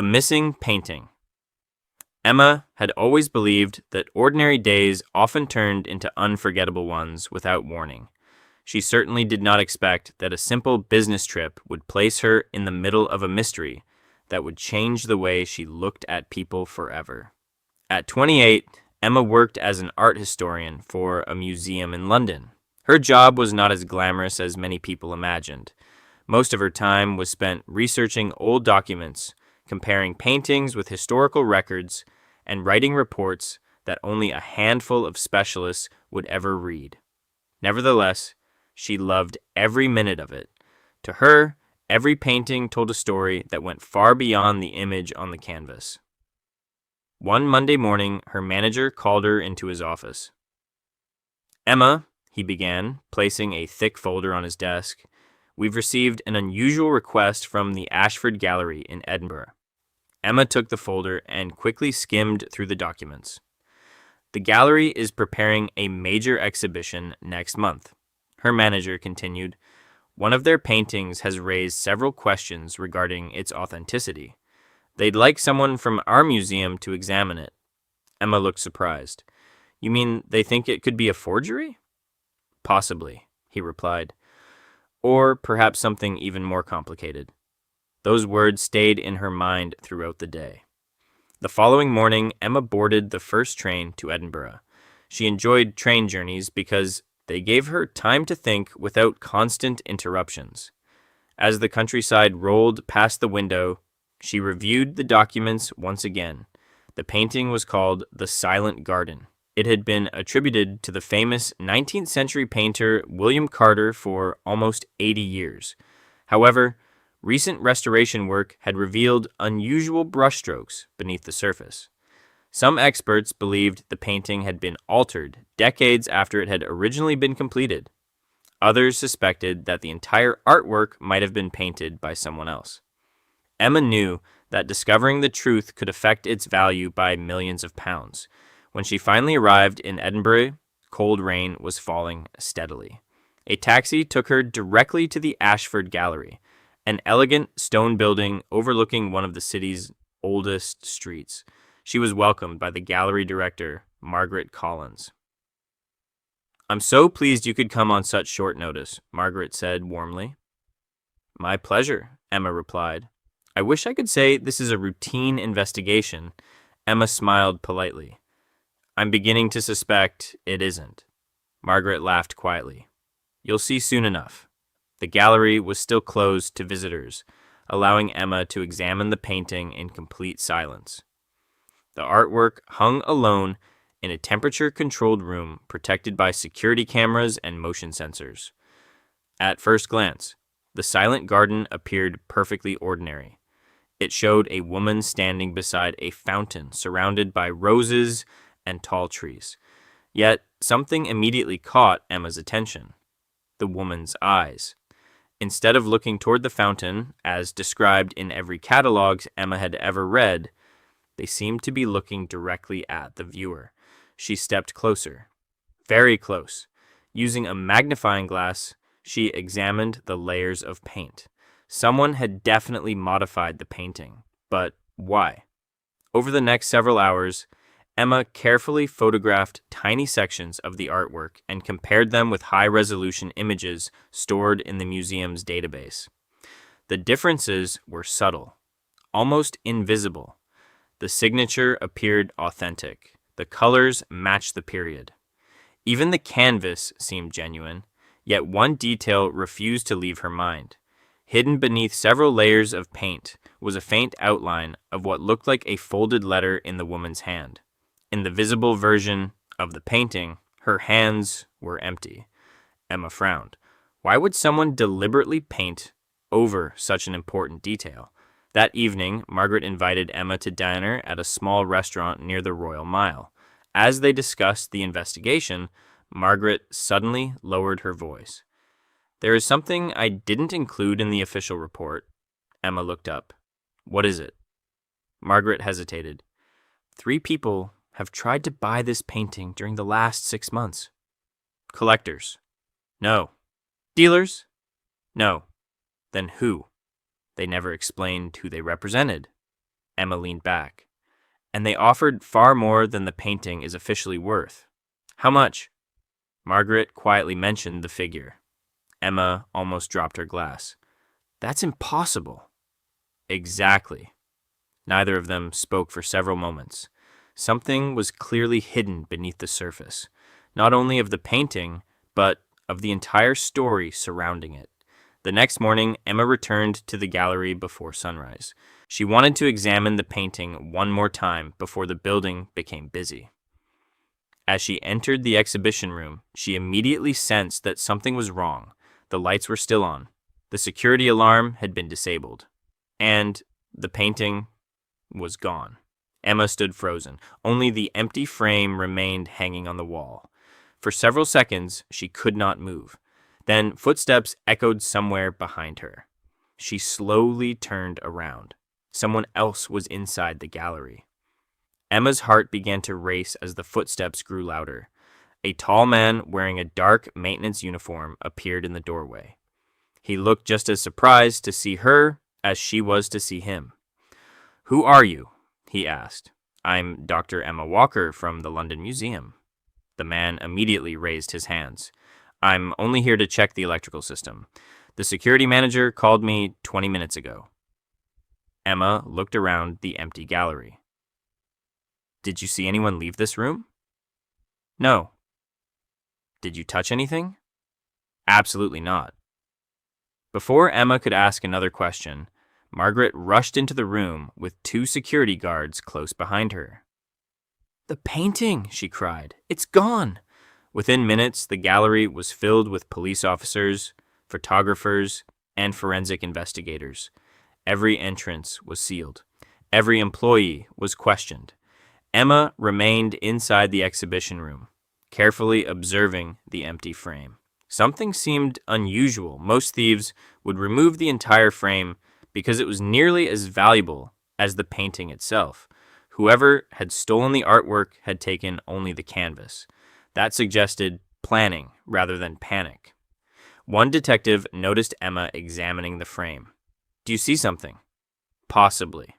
The missing painting. Emma had always believed that ordinary days often turned into unforgettable ones without warning. She certainly did not expect that a simple business trip would place her in the middle of a mystery that would change the way she looked at people forever. At 28, Emma worked as an art historian for a museum in London. Her job was not as glamorous as many people imagined. Most of her time was spent researching old documents, comparing paintings with historical records, and writing reports that only a handful of specialists would ever read. Nevertheless, she loved every minute of it. To her, every painting told a story that went far beyond the image on the canvas. One Monday morning, her manager called her into his office. "Emma," he began, placing a thick folder on his desk, "we've received an unusual request from the Ashford Gallery in Edinburgh." Emma took the folder and quickly skimmed through the documents. "The gallery is preparing a major exhibition next month," her manager continued. "One of their paintings has raised several questions regarding its authenticity. They'd like someone from our museum to examine it." Emma looked surprised. "You mean they think it could be a forgery?" "Possibly," he replied. "Or perhaps something even more complicated." Those words stayed in her mind throughout the day. The following morning, Emma boarded the first train to Edinburgh. She enjoyed train journeys because they gave her time to think without constant interruptions. As the countryside rolled past the window, she reviewed the documents once again. The painting was called The Silent Garden. It had been attributed to the famous 19th century painter William Carter for almost 80 years. However, recent restoration work had revealed unusual brushstrokes beneath the surface. Some experts believed the painting had been altered decades after it had originally been completed. Others suspected that the entire artwork might have been painted by someone else. Emma knew that discovering the truth could affect its value by millions of pounds. When she finally arrived in Edinburgh, cold rain was falling steadily. A taxi took her directly to the Ashford Gallery, an elegant stone building overlooking one of the city's oldest streets. She was welcomed by the gallery director, Margaret Collins. "I'm so pleased you could come on such short notice," Margaret said warmly. "My pleasure," Emma replied. "I wish I could say this is a routine investigation." Emma smiled politely. "I'm beginning to suspect it isn't." Margaret laughed quietly. "You'll see soon enough." The gallery was still closed to visitors, allowing Emma to examine the painting in complete silence. The artwork hung alone in a temperature-controlled room protected by security cameras and motion sensors. At first glance, the Silent Garden appeared perfectly ordinary. It showed a woman standing beside a fountain surrounded by roses and tall trees. Yet something immediately caught Emma's attention: the woman's eyes. Instead of looking toward the fountain, as described in every catalog Emma had ever read, they seemed to be looking directly at the viewer. She stepped closer, very close. Using a magnifying glass, she examined the layers of paint. Someone had definitely modified the painting, but why? Over the next several hours, Emma carefully photographed tiny sections of the artwork and compared them with high-resolution images stored in the museum's database. The differences were subtle, almost invisible. The signature appeared authentic. The colors matched the period. Even the canvas seemed genuine, yet one detail refused to leave her mind. Hidden beneath several layers of paint was a faint outline of what looked like a folded letter in the woman's hand. In the visible version of the painting, her hands were empty. Emma frowned. Why would someone deliberately paint over such an important detail? That evening, Margaret invited Emma to dinner at a small restaurant near the Royal Mile. As they discussed the investigation, Margaret suddenly lowered her voice. "There is something I didn't include in the official report." Emma looked up. "What is it?" Margaret hesitated. 3 people have tried to buy this painting during the last 6 months. Collectors? No. Dealers? No. Then who? They never explained who they represented. Emma leaned back. And they offered far more than the painting is officially worth. How much? Margaret quietly mentioned the figure. Emma almost dropped her glass. That's impossible. Exactly. Neither of them spoke for several moments. Something was clearly hidden beneath the surface, not only of the painting, but of the entire story surrounding it. The next morning, Emma returned to the gallery before sunrise. She wanted to examine the painting one more time before the building became busy. As she entered the exhibition room, she immediately sensed that something was wrong. The lights were still on. The security alarm had been disabled. And the painting was gone. Emma stood frozen. Only the empty frame remained hanging on the wall. For several seconds, she could not move. Then footsteps echoed somewhere behind her. She slowly turned around. Someone else was inside the gallery. Emma's heart began to race as the footsteps grew louder. A tall man wearing a dark maintenance uniform appeared in the doorway. He looked just as surprised to see her as she was to see him. "Who are you?" he asked. "I'm Dr. Emma Walker from the London Museum." The man immediately raised his hands. "I'm only here to check the electrical system. The security manager called me 20 minutes ago." Emma looked around the empty gallery. "Did you see anyone leave this room?" "No." "Did you touch anything?" "Absolutely not." Before Emma could ask another question, Margaret rushed into the room with 2 security guards close behind her. "The painting!" she cried. "It's gone!" Within minutes, the gallery was filled with police officers, photographers, and forensic investigators. Every entrance was sealed. Every employee was questioned. Emma remained inside the exhibition room, carefully observing the empty frame. Something seemed unusual. Most thieves would remove the entire frame because it was nearly as valuable as the painting itself. Whoever had stolen the artwork had taken only the canvas. That suggested planning rather than panic. One detective noticed Emma examining the frame. "Do you see something?" "Possibly."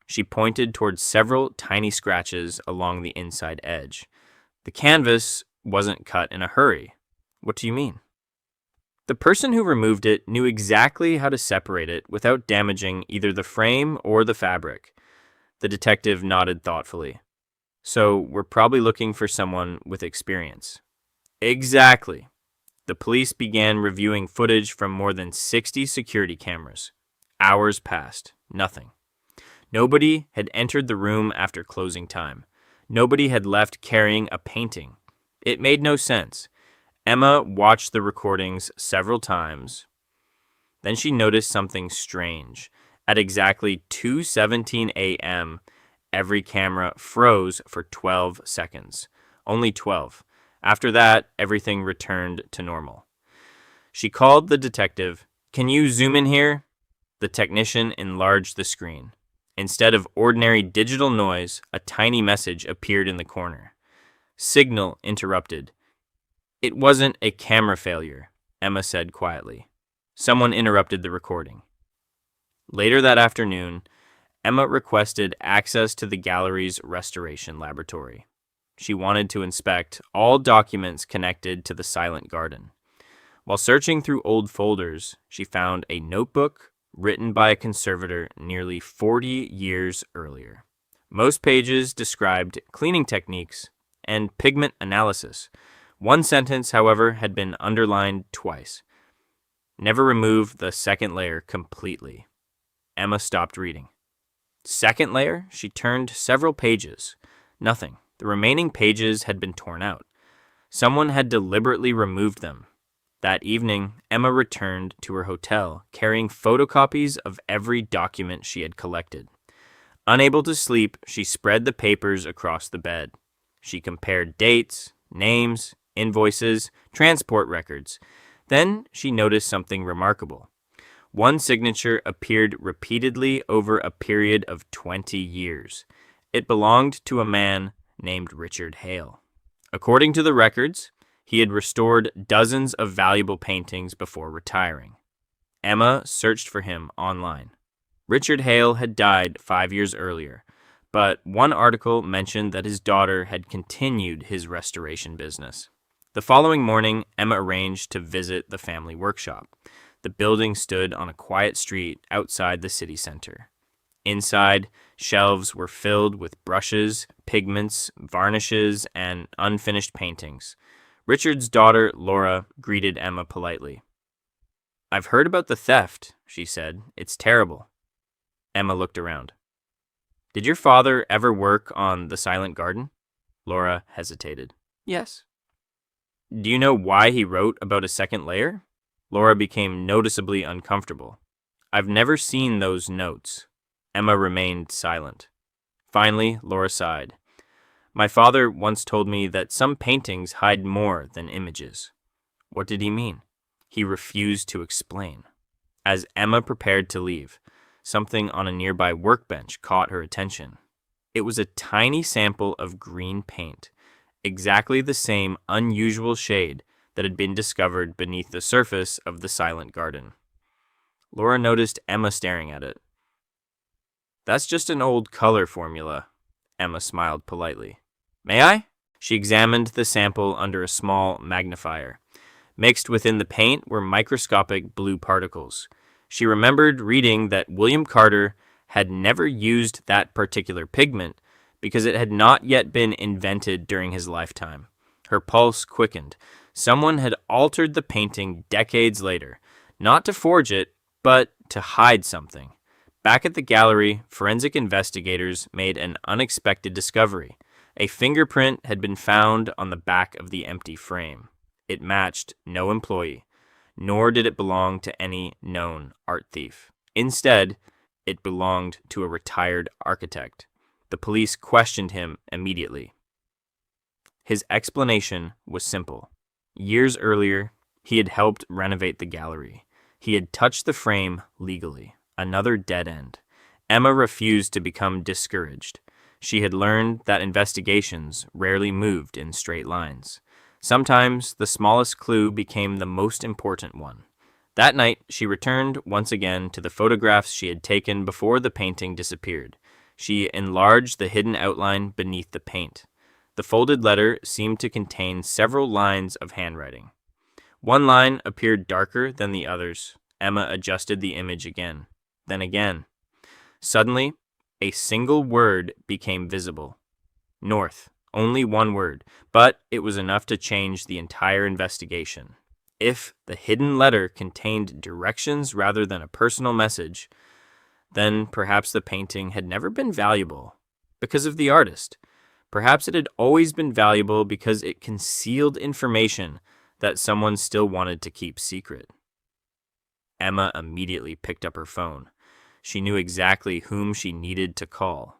She pointed towards several tiny scratches along the inside edge. "The canvas wasn't cut in a hurry." "What do you mean?" "The person who removed it knew exactly how to separate it without damaging either the frame or the fabric." The detective nodded thoughtfully. "So we're probably looking for someone with experience." "Exactly." The police began reviewing footage from more than 60 security cameras. Hours passed. Nothing. Nobody had entered the room after closing time. Nobody had left carrying a painting. It made no sense. Emma watched the recordings several times. Then she noticed something strange. At exactly 2:17 a.m., every camera froze for 12 seconds. Only 12. After that, everything returned to normal. She called the detective. "Can you zoom in here?" The technician enlarged the screen. Instead of ordinary digital noise, a tiny message appeared in the corner. "Signal interrupted." "It wasn't a camera failure," Emma said quietly. Someone interrupted the recording. Later that afternoon, Emma requested access to the gallery's restoration laboratory. She wanted to inspect all documents connected to the Silent Garden. While searching through old folders, she found a notebook written by a conservator nearly 40 years earlier. Most pages described cleaning techniques and pigment analysis. One sentence, however, had been underlined twice. "Never remove the second layer completely." Emma stopped reading. "Second layer?" She turned several pages. Nothing. The remaining pages had been torn out. Someone had deliberately removed them. That evening, Emma returned to her hotel, carrying photocopies of every document she had collected. Unable to sleep, she spread the papers across the bed. She compared dates, names, invoices, transport records. Then she noticed something remarkable. One signature appeared repeatedly over a period of 20 years. It belonged to a man named Richard Hale. According to the records, he had restored dozens of valuable paintings before retiring. Emma searched for him online. Richard Hale had died 5 years earlier, but one article mentioned that his daughter had continued his restoration business. The following morning, Emma arranged to visit the family workshop. The building stood on a quiet street outside the city center. Inside, shelves were filled with brushes, pigments, varnishes, and unfinished paintings. Richard's daughter, Laura, greeted Emma politely. "I've heard about the theft," she said. "It's terrible." Emma looked around. "Did your father ever work on The Silent Garden?" Laura hesitated. "Yes." "Do you know why he wrote about a second layer?" Laura became noticeably uncomfortable. "I've never seen those notes." Emma remained silent. Finally, Laura sighed. "My father once told me that some paintings hide more than images." What did he mean? He refused to explain. As Emma prepared to leave, something on a nearby workbench caught her attention. It was a tiny sample of green paint, exactly the same unusual shade that had been discovered beneath the surface of the Silent Garden. Laura noticed Emma staring at it. "That's just an old color formula," Emma smiled politely. "May I?" She examined the sample under a small magnifier. Mixed within the paint were microscopic blue particles. She remembered reading that William Carter had never used that particular pigment because it had not yet been invented during his lifetime. Her pulse quickened. Someone had altered the painting decades later, not to forge it, but to hide something. Back at the gallery, forensic investigators made an unexpected discovery. A fingerprint had been found on the back of the empty frame. It matched no employee, nor did it belong to any known art thief. Instead, it belonged to a retired architect. The police questioned him immediately. His explanation was simple. Years earlier, he had helped renovate the gallery. He had touched the frame legally. Another dead end. Emma refused to become discouraged. She had learned that investigations rarely moved in straight lines. Sometimes the smallest clue became the most important one. That night, she returned once again to the photographs she had taken before the painting disappeared. She enlarged the hidden outline beneath the paint. The folded letter seemed to contain several lines of handwriting. One line appeared darker than the others. Emma adjusted the image again. Then again. Suddenly, a single word became visible. North. Only one word, but it was enough to change the entire investigation. If the hidden letter contained directions rather than a personal message, then perhaps the painting had never been valuable because of the artist. Perhaps it had always been valuable because it concealed information that someone still wanted to keep secret. Emma immediately picked up her phone. She knew exactly whom she needed to call.